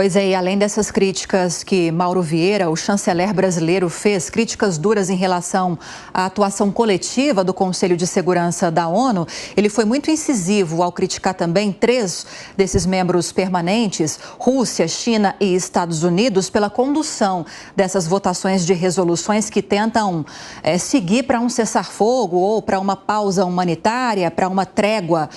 Pois é, e além dessas críticas que Mauro Vieira, o chanceler brasileiro, fez, críticas duras em relação à atuação coletiva do Conselho de Segurança da ONU, ele foi muito incisivo ao criticar também 3 desses membros permanentes, Rússia, China e Estados Unidos, pela condução dessas votações de resoluções que tentam seguir para um cessar-fogo ou para uma pausa humanitária, para uma trégua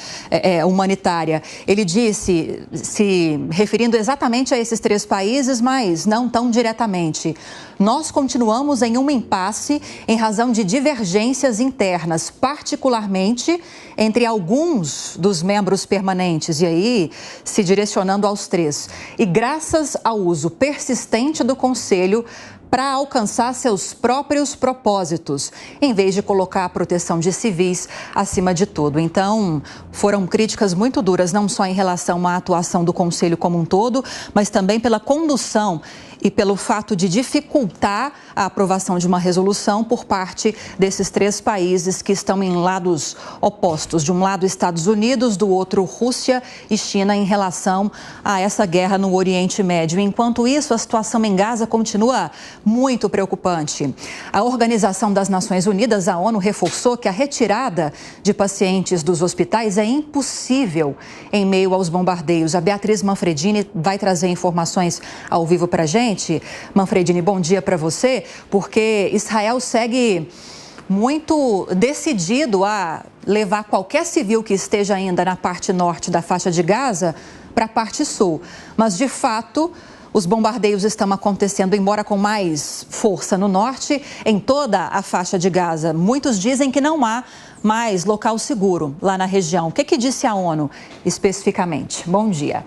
humanitária. Ele disse, se referindo exatamente a esses 3 países, mas não tão diretamente: nós continuamos em um impasse em razão de divergências internas, particularmente entre alguns dos membros permanentes, e aí se direcionando aos 3. E graças ao uso persistente do Conselho para alcançar seus próprios propósitos, em vez de colocar a proteção de civis acima de tudo. Então, foram críticas muito duras, não só em relação à atuação do Conselho como um todo, mas também pela condução e pelo fato de dificultar a aprovação de uma resolução por parte desses 3 países que estão em lados opostos. De um lado, Estados Unidos, do outro, Rússia e China, em relação a essa guerra no Oriente Médio. Enquanto isso, a situação em Gaza continua muito preocupante. A Organização das Nações Unidas, a ONU, reforçou que a retirada de pacientes dos hospitais é impossível em meio aos bombardeios. A Beatriz Manfredini vai trazer informações ao vivo para a gente. Manfredini, bom dia para você, porque Israel segue muito decidido a levar qualquer civil que esteja ainda na parte norte da faixa de Gaza para a parte sul. Mas, de fato, os bombardeios estão acontecendo, embora com mais força no norte, em toda a faixa de Gaza. Muitos dizem que não há mais local seguro lá na região. O que disse a ONU especificamente? Bom dia.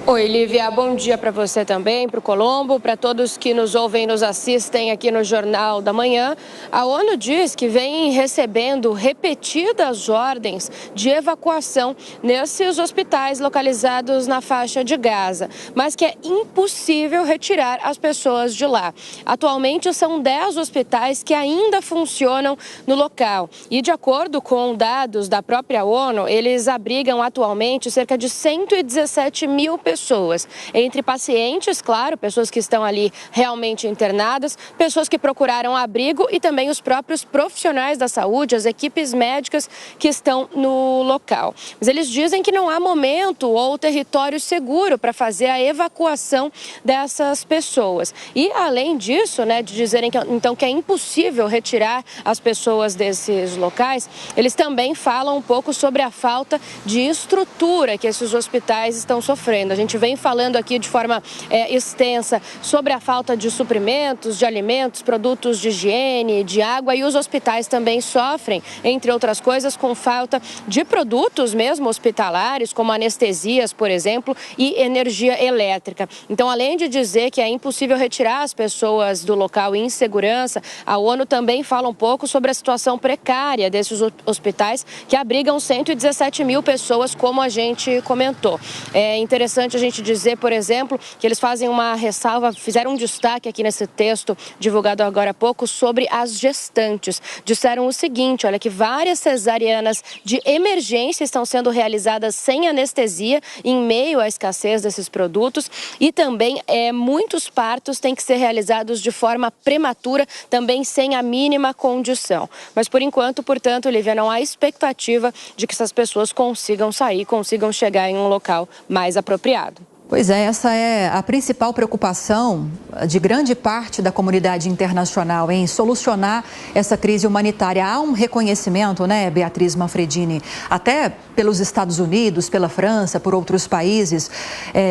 Oi, Lívia, bom dia para você também, para o Colombo, para todos que nos ouvem e nos assistem aqui no Jornal da Manhã. A ONU diz que vem recebendo repetidas ordens de evacuação nesses hospitais localizados na faixa de Gaza, mas que é impossível retirar as pessoas de lá. Atualmente são 10 hospitais que ainda funcionam no local e, de acordo com dados da própria ONU, eles abrigam atualmente cerca de 117 mil pessoas, entre pacientes, claro, pessoas que estão ali realmente internadas, pessoas que procuraram abrigo e também os próprios profissionais da saúde, as equipes médicas que estão no local. Mas eles dizem que não há momento ou território seguro para fazer a evacuação dessas pessoas. E, além disso, de dizerem que, então, que é impossível retirar as pessoas desses locais, eles também falam um pouco sobre a falta de estrutura que esses hospitais estão sofrendo. A gente vem falando aqui de forma extensa sobre a falta de suprimentos, de alimentos, produtos de higiene, de água, e os hospitais também sofrem, entre outras coisas, com falta de produtos mesmo hospitalares, como anestesias, por exemplo, e energia elétrica. Então, além de dizer que é impossível retirar as pessoas do local em segurança, a ONU também fala um pouco sobre a situação precária desses hospitais que abrigam 117 mil pessoas, como a gente comentou. É interessante a gente dizer, por exemplo, que eles fazem uma ressalva, fizeram um destaque aqui nesse texto divulgado agora há pouco sobre as gestantes. Disseram o seguinte: olha, que várias cesarianas de emergência estão sendo realizadas sem anestesia em meio à escassez desses produtos, e também muitos partos têm que ser realizados de forma prematura, também sem a mínima condição. Mas por enquanto, portanto, Lívia, não há expectativa de que essas pessoas consigam sair, consigam chegar em um local mais apropriado. Pois é, essa é a principal preocupação de grande parte da comunidade internacional em solucionar essa crise humanitária. Há um reconhecimento, Beatriz Manfredini, até pelos Estados Unidos, pela França, por outros países,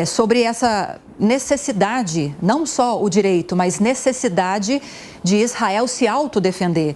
sobre essa necessidade, não só o direito, mas necessidade de Israel se autodefender